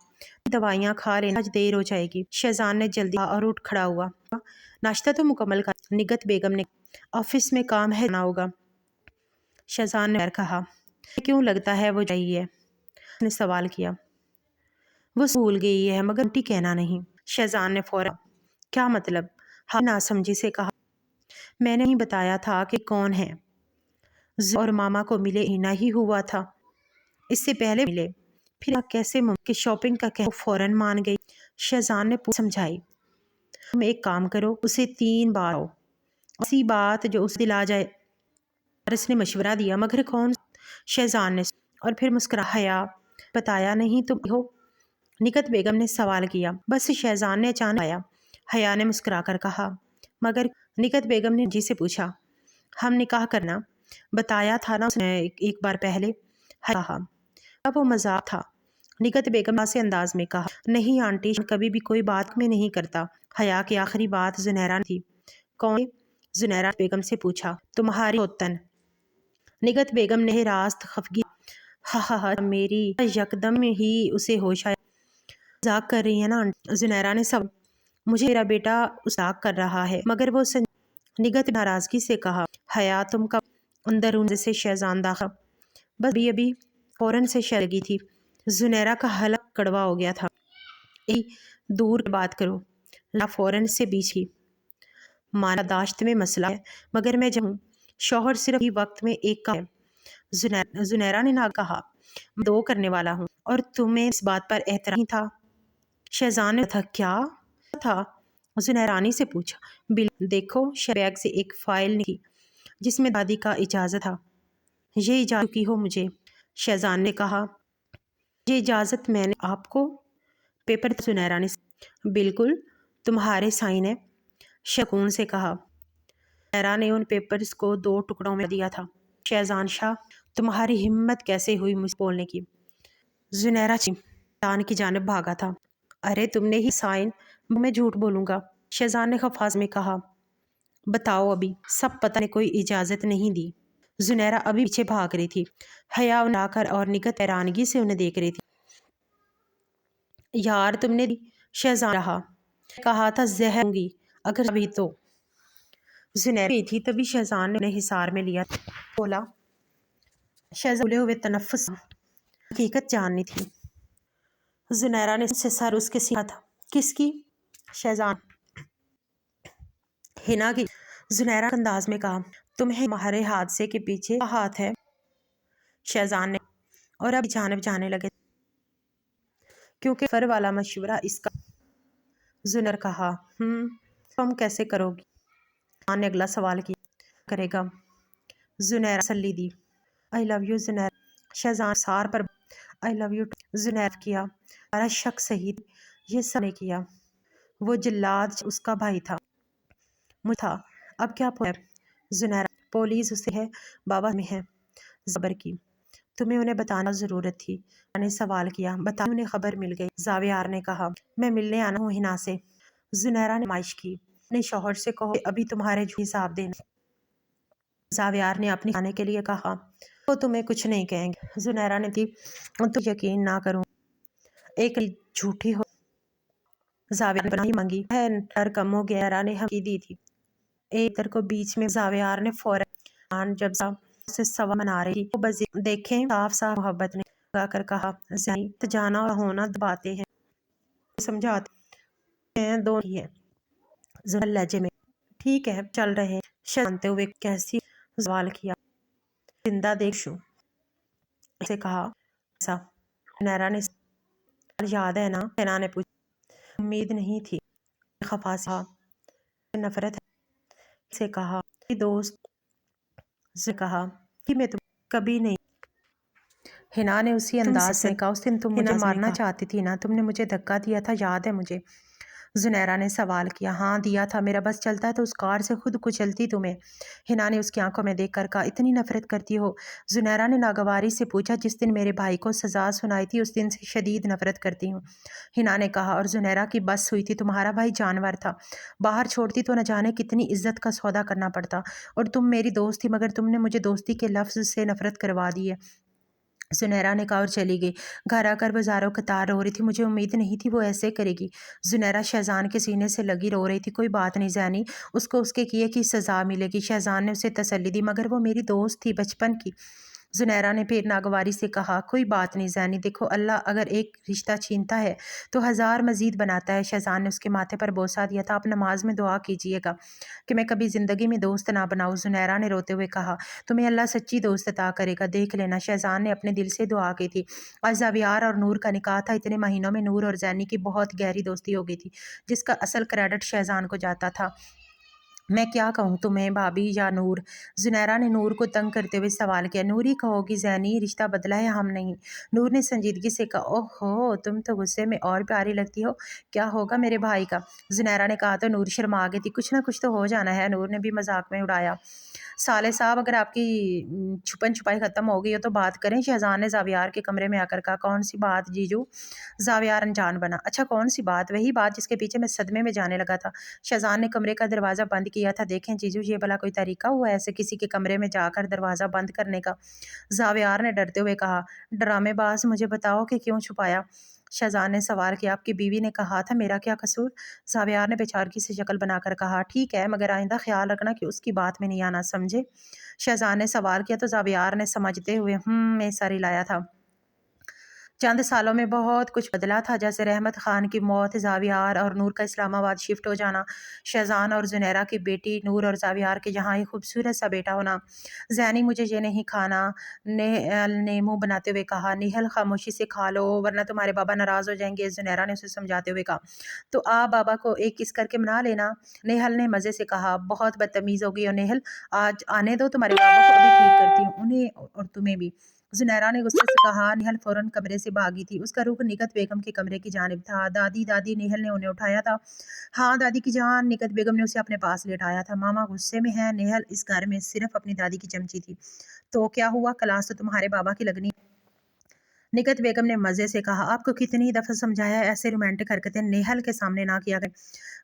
दवाइयाँ खा लेना, आज देर हो जाएगी। शहजाद ने जल्दी और उठ खड़ा हुआ। नाश्ता तो मुकम्मल कर। निगत बेगम ने ऑफिस में काम है ना होगा। शहजाद ने कहा। क्यों लगता है वो चाहिए? उसने सवाल किया। وہ بھول گئی ہے مگر آنٹی کہنا نہیں۔ شہزان نے فوراً کیا مطلب؟ ہاں ناسمجھی سے کہا، میں نے نہیں بتایا تھا کہ کون ہے؟ اور ماما کو ملے ہی نہ ہی ہوا تھا، اس سے پہلے ملے، پھر کیسے ممکن کہ شاپنگ کا کہ فوراً مان گئی۔ شہزان نے سمجھائی، تم ایک کام کرو، اسے 3 بار آؤ، ایسی بات جو اس دل آ جائے۔ اس نے مشورہ دیا، مگر کون؟ شہزان نے اور پھر مسکرایا، بتایا نہیں تم ہو؟ نگہت بیگم نے سوال کیا۔ بس شہزان نے اچانک آیا۔ حیا نے مسکرا کر کہا، مگر نگہت بیگم نے جی سے پوچھا، ہم نکاح کرنا بتایا تھا نا اس نے ایک بار پہلے؟ کہا، اب وہ مذاق تھا۔ نگہت بیگم سے انداز میں کہا، نہیں آنٹی کبھی بھی کوئی بات میں نہیں کرتا۔ حیا کی آخری بات زنیرہ نے تھی۔ کون؟ زنیرہ بیگم سے پوچھا، تمہاری سوتن۔ نگہت بیگم نے راست خفگی ہاں میری یکدم ہی اسے ہوش آیا۔ مذاق کر رہی ہے نا آنٹی؟ زنیرہ نے سب مجھے میرا بیٹا مذاق کر رہا ہے مگر وہ نگہت ناراضگی سے کہا، حیا تم کا اندرون سے شہزان داخل بس ابھی فوراً سے شرگی تھی۔ زنیرہ کا حلق کڑوا ہو گیا تھا۔ دور بات کرو، لا فوراً سے بیچ کی مانا داشت میں مسئلہ ہے، مگر میں جاؤں شوہر صرف ہی وقت میں ایک کا ہے۔ زنیرہ نے نہ کہا، میں 2 کرنے والا ہوں اور تمہیں اس بات پر احترام نہیں تھا؟ شہزان نے تھا کیا تھا؟ زنیرانی سے پوچھا۔ دیکھو بیگ سے ایک فائل نکلی جس میں دادی کا اجازت تھا۔ یہ اجازت کی ہو مجھے؟ شہزان نے کہا، یہ اجازت میں نے آپ کو پیپر زنیرہ نے بالکل تمہارے سائن ہے، شکون سے کہا۔ زنیرہ نے ان پیپرز کو 2 ٹکڑوں میں دیا تھا۔ شہزان شاہ تمہاری ہمت کیسے ہوئی مجھ بولنے کی؟ زنیرہ شیطان کی جانب بھاگا تھا۔ ارے تم نے ہی سائن، میں جھوٹ بولوں گا؟ شہزان نے خفاز میں کہا، بتاؤ ابھی سب پتہ نے کوئی اجازت نہیں دی۔ زنیرہ ابھی پیچھے بھاگ رہی تھی۔ حیا انہیں آ کر اور نگہت حیرانگی سے انہیں دیکھ رہی تھی۔ یار تم نے دی؟ شہزان رہا، کہا تھا زہر ہوں گی اگر ابھی تو۔ زنیرہ بھی تھی تبھی شہزان نے انہیں حصار میں لیا بولا۔ شہزان بھولے ہوئے تنفس حقیقت جاننی تھی۔ زنیرہ نے سے سر اس کے سیدھا تھا۔ کس کی؟ شہزان ہنا کی۔ زنیرہ انداز میں کہا، تمہارے حادثے کے پیچھے کا ہاتھ ہے؟ شہزان نے اور اب جانب جانے لگے کیونکہ فر والا مشورہ اس کا۔ زنر کہا، تم کیسے کرو گی؟ شہزان نے اگلا سوال کیا، کرے گا؟ زنیرہ تسلی دی، I love you زنیرہ۔ شہزان سار پر I love you زنیرہ کیا، ہمارا شک صحیح یہ سب نے کیا، وہ جلاد اس کا بھائی تھا، مجھ تھا، اب کیا ہے؟ زنیرہ پولیس اسے ہے، بابا میں ہے زبر کی، تمہیں انہیں بتانا ضرورت تھی۔ نے سوال کیا، بتا انہیں خبر مل گئی؟ زاویار نے کہا، میں ملنے آنا ہوں ہنا سے۔ زنیرہ نے نمائش کی، اپنے شوہر سے کہو ابھی تمہارے جو حساب دینا۔ زاویار نے اپنی کھانے کے لیے کہا، وہ تمہیں کچھ نہیں کہیں گے۔ زنیرہ نے دی، تو یقین نہ کروں ایک جھوٹی ہو۔ زاویار نے پناہی مانگی ہے، ڈر کم ہو گیا نے ہم کی دی تھی۔ ایک در کو بیچ میں زاویار نے فوراً جب سے سوا منا رہی وہ بزی دیکھیں صاف صاف محبت نے لگا کر کہا، زینی تو جانا اور ہونا دباتے ہیں سمجھاتے ہیں دونوں ہی ہے۔ زنر لہجے میں ٹھیک ہے چل رہے ہیں۔ شانتے ہوئے کیسی سوال کیا، زندہ دیکھ شو سے کہا ایسا؟ زنیرہ نے یاد ہے نا؟ ہنا نے پوچھا، امید نہیں تھی۔ خفا سے کہا، نفرت ہے سے کہا، دوست سے کہا کہ میں تم کبھی نہیں۔ ہنا نے اسی انداز میں کہا، اس دن تم مجھے مارنا چاہتی تھی نا، تم نے مجھے دھکا دیا تھا یاد ہے مجھے؟ زنیرہ نے سوال کیا، ہاں دیا تھا، میرا بس چلتا ہے تو اس کار سے خود کچلتی تمہیں۔ ہنا نے اس کی آنکھوں میں دیکھ کر کہا، اتنی نفرت کرتی ہو؟ زنیرہ نے ناگواری سے پوچھا، جس دن میرے بھائی کو سزا سنائی تھی اس دن سے شدید نفرت کرتی ہوں۔ ہنا نے کہا، اور زنیرہ کی بس ہوئی تھی، تمہارا بھائی جانور تھا، باہر چھوڑتی تو نہ جانے کتنی عزت کا سودا کرنا پڑتا، اور تم میری دوست تھی مگر تم نے مجھے دوستی کے لفظ سے نفرت کروا دی ہے۔ زنیرہ نے کہا اور چلی گئی۔ گھر آ کر بازاروں قطار رو رہی تھی، مجھے امید نہیں تھی وہ ایسے کرے گی۔ زنیرہ شہزان کے سینے سے لگی رو رہی تھی، کوئی بات نہیں زینی، اس کو اس کے کیے کی سزا ملے گی۔ شہزان نے اسے تسلی دی، مگر وہ میری دوست تھی بچپن کی۔ जुनैरा ने फिर नागवारी से कहा, कोई बात नहीं ज़ैनी, देखो अल्लाह अगर एक रिश्ता छीनता है तो हज़ार मज़ीद बनाता है। शहजान ने उसके माथे पर बोसा दिया था, आप नमाज में दुआ कीजिएगा कि मैं कभी ज़िंदगी में दोस्त ना बनाऊँ। जुनैरा ने रोते हुए कहा, तुम्हें अल्लाह सच्ची दोस्त अता करेगा, देख लेना। शहजान ने अपने दिल से दुआ की थी। आज ज़ावियार और नूर का निकाह था। इतने महीनों में नूर और ज़ैनी की बहुत गहरी दोस्ती हो गई थी, जिसका असल क्रेडिट शहजान को जाता था। मैं क्या कहूँ तुम्हें भाभी या नूर? जुनैरा ने नूर को तंग करते हुए सवाल किया। नूर ही कहोगी ज़ैनी, रिश्ता बदला है, हम नहीं। नूर ने संजीदगी से कहा, ओहो तुम तो गुस्से में और प्यारी लगती हो, क्या होगा मेरे भाई का? जुनैरा ने कहा तो नूर शर्मा गई थी। कुछ ना कुछ तो हो जाना है, नूर ने भी मजाक में उड़ाया। साले साहब अगर आपकी छुपन छुपाई ख़त्म हो गई हो तो बात करें। शहजान ने ज़ावियार के कमरे में आकर कहा, कौन सी बात जीजू? ज़ावियार अनजान बना। अच्छा कौन सी बात? वही बात जिसके पीछे मैं सदमे में जाने लगा था। शहजान ने कमरे का दरवाज़ा बंद किया था। देखें जीजू, ये भला कोई तरीका हुआ ऐसे किसी के कमरे में जाकर दरवाज़ा बंद करने का? ज़ावियार ने डरते हुए कहा, ड्रामेबाज मुझे बताओ कि क्यों छुपाया? शहजान ने सवाल किया, आपकी बीवी ने कहा था, मेरा क्या कसूर? ज़ावियार ने बेचारगी से शक्ल बनाकर कहा, ठीक है मगर आइंदा ख्याल रखना कि उसकी बात में नहीं आना, समझे? शहजान ने सवाल किया तो ज़ावियार ने समझते हुए में सर हिलाया था। चंद सालों में बहुत कुछ बदला था, जैसे रहमत खान की मौत, ज़ावियार और नूर का इस्लामाबाद शिफ्ट हो जाना, शहजान और जुनैरा की बेटी नूर और ज़ावियार के यहाँ एक खूबसूरत सा बेटा होना। ज़ैनी मुझे ये नहीं खाना, ने मुँह बनाते हुए कहा। निहल खामोशी से खा लो वरना तुम्हारे बाबा नाराज़ हो जाएंगे, जुनैरा ने उसे समझाते हुए कहा। तो आप बाबा को एक किस करके मना लेना, नेहल ने मज़े से कहा। बहुत बदतमीज़ हो गई हो नेहल, आज आने दो, तुम्हारे बाबा को अभी ठीक करती हूँ, उन्हें और तुम्हें भी। जुनैरा ने गुस्से से कहा। निहल फौरन कमरे से भागी थी। उसका रुख निकत बेगम के कमरे की जानिब था। दादी दादी, निहल ने उन्हें उठाया था। हाँ दादी की जान, निकत बेगम ने उसे अपने पास लेटाया था। मामा गुस्से में है, निहल इस घर में सिर्फ अपनी दादी की चमची थी। तो क्या हुआ, क्लास तो तुम्हारे बाबा की लगनी। निकत बेगम ने मजे से कहा, आपको कितनी दफा समझाया ऐसे रोमांटिक हरकतें नेहल के सामने ना किया करें।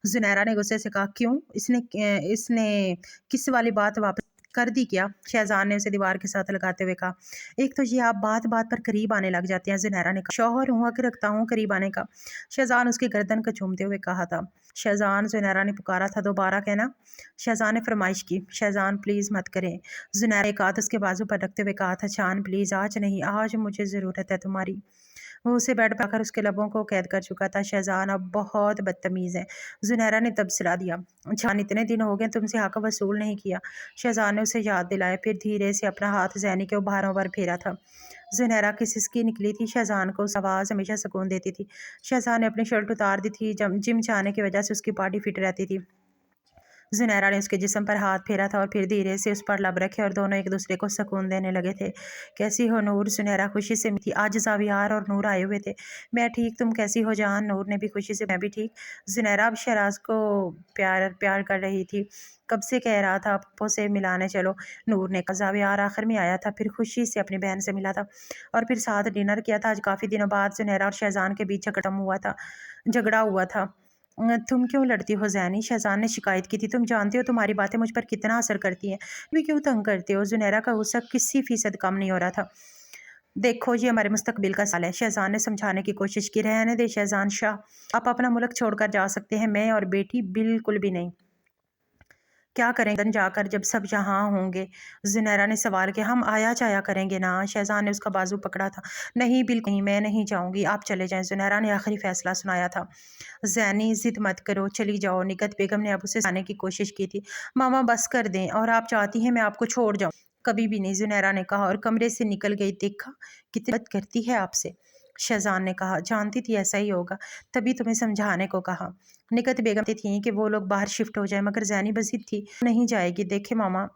जुनैरा ने गुस्से से कहा, क्यों? इसने किस वाली बात वापस कर दी क्या? शहजान ने उसे दीवार के साथ लगाते हुए कहा। एक तो ये आप बात बात पर करीब आने लग जाते हैं। जुनैरा ने कहा, शौहर हूँ हक रखता हूँ करीब आने का। शहजान उसकी गर्दन को चूमते हुए कहा था। शहजान, जुनैरा ने पुकारा था, दोबारा कहना। शहजान ने फरमाइश की, शहजान प्लीज़ मत करें। जुनैरा एक हाथ उसके बाजू पर रखते हुए कहा था, जान प्लीज़ आज नहीं, आज मुझे ज़रूरत है तुम्हारी। वो उसे बेड पर आकर उसके लबों को कैद कर चुका था। शहजान अब बहुत बदतमीज़ है। जुनैरा ने तबसरा दिया, जान इतने दिन हो गए तुमसे हक वसूल नहीं किया। शहजान ने उसे याद दिलाया, फिर धीरे से अपना हाथ ज़ैनी के उभारों पर फेरा था। जुनैरा की सिसकी निकली थी। शहजान को उस आवाज़ हमेशा सुकून देती थी। शहजान ने अपनी शर्ट उतार दी थी। जिम जाने की वजह से उसकी बॉडी फिट रहती थी। जुनैरा ने उसके जिस्म पर हाथ फेरा था और फिर धीरे से उस पर लब रखे और दोनों एक दूसरे को सुकून देने लगे थे। कैसी हो नूर? जुनैरा खुशी से थी। आज ज़ावियार और नूर आए हुए थे। मैं ठीक, तुम कैसी हो जान? नूर ने भी खुशी से, मैं भी ठीक। जुनैरा अब शहराज को प्यार प्यार कर रही थी। कब से कह रहा था पप्पो से मिलाने चलो। नूर ने कहा। ज़ावियार आखिर में आया था, फिर खुशी से अपनी बहन से मिला था और फिर साथ डिनर किया था। आज काफ़ी दिनों बाद जुनैरा और शहजान के बीच झगड़ा हुआ था। तुम क्यों लड़ती हो ज़ैनी? शहजान ने शिकायत की थी। तुम जानते हो तुम्हारी बातें मुझ पर कितना असर करती हैं, भी क्यों तंग करते हो? जुनैरा का गुस्सा किसी फीसद कम नहीं हो रहा था। देखो ये हमारे मुस्तकबिल का साल है। शहजान ने समझाने की कोशिश की। रहने दे शहजान शाह, आप अपना मुल्क छोड़कर जा सकते हैं, मैं और बेटी बिल्कुल भी नहीं। क्या करेंगे लंदन जाकर जब सब यहाँ होंगे? जुनैरा ने सवाल किया। हम आया जाया करेंगे ना? शहजान ने उसका बाजू पकड़ा था। नहीं बिल्कुल नहीं, मैं नहीं जाऊँगी, आप चले जाएं। जुनैरा ने आखिरी फैसला सुनाया था। ज़ैनी ज़िद मत करो, चली जाओ। निकत बेगम ने अब उसे आने की कोशिश की थी। मामा बस कर दें, और आप चाहती हैं मैं आपको छोड़ जाऊँ? कभी भी नहीं, जुनैरा ने कहा और कमरे से निकल गई। देखा कितनी बात करती है आपसे, शहजान ने कहा। जानती थी ऐसा ही होगा, तभी तुम्हें समझाने को कहा। निकत बेगम थी कि वो लोग बाहर शिफ्ट हो जाए, मगर ज़ैनी बसीत थी, नहीं जाएगी। देखे मामा,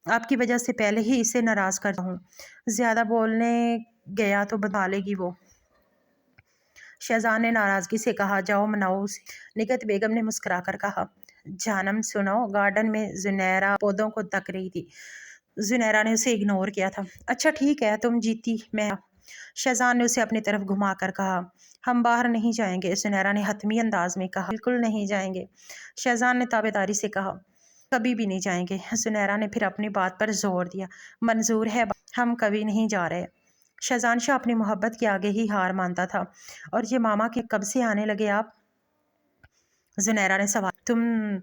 आपकी वजह से पहले ही इसे नाराज़ कर हूँ, ज़्यादा बोलने गया तो बता लेगी वो। शहजान ने नाराज़गी से कहा, जाओ मनाओ उसे। निकत बेगम ने मुस्कुराकर कहा, जानम सुनो। गार्डन में जुनैरा पौधों को तक रही थी। जुनैरा ने उसे इग्नोर किया था। अच्छा ठीक है, तुम जीती मैं। शहजान ने उसे अपनी तरफ घुमाकर कहा, हम बाहर नहीं जाएंगे। जुनैरा ने हतमी अंदाज में कहा, बिल्कुल नहीं जाएंगे। शहजान ने ताबेदारी से कहा, कभी भी नहीं जाएंगे। जुनैरा ने फिर अपनी बात पर जोर दिया, मंजूर है, हम कभी नहीं जा रहे। शहजान शाह अपनी मोहब्बत के आगे ही हार मानता था। और ये मामा के कब से आने लगे आप? जुनैरा ने सवाल,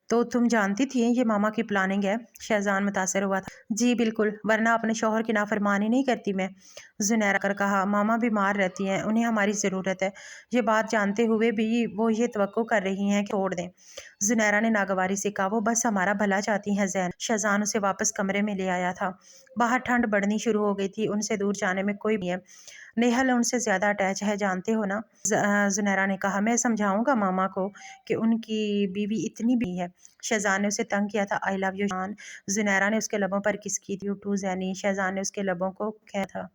तो तुम जानती थी ये मामा की प्लानिंग है? शहजान मुतासर हुआ था। जी बिल्कुल, वरना अपने शौहर की नाफरमानी नहीं करती मैं। जुनैरा कर कहा, मामा बीमार रहती हैं, उन्हें हमारी ज़रूरत है। ये बात जानते हुए भी वो ये तवक्को कर रही हैं कि छोड़ दें। जुनैरा ने नागवारी से कहा, वो बस हमारा भला चाहती हैं ज़ैन। शहजान उसे वापस कमरे में ले आया था। बाहर ठंड बढ़नी शुरू हो गई थी, उनसे दूर जाने में कोई नहीं है। नेहल उनसे ज़्यादा अटैच है, जानते हो ना? जुनैरा ने कहा, मैं समझाऊंगा मामा को कि उनकी बीवी इतनी भी है। शहजान ने उसे तंग किया था, आई लव यू जान। जुनैरा ने उसके लबों पर किस की थी, यू टू ज़ैनी। शहजान ने उसके लबों को कहा था।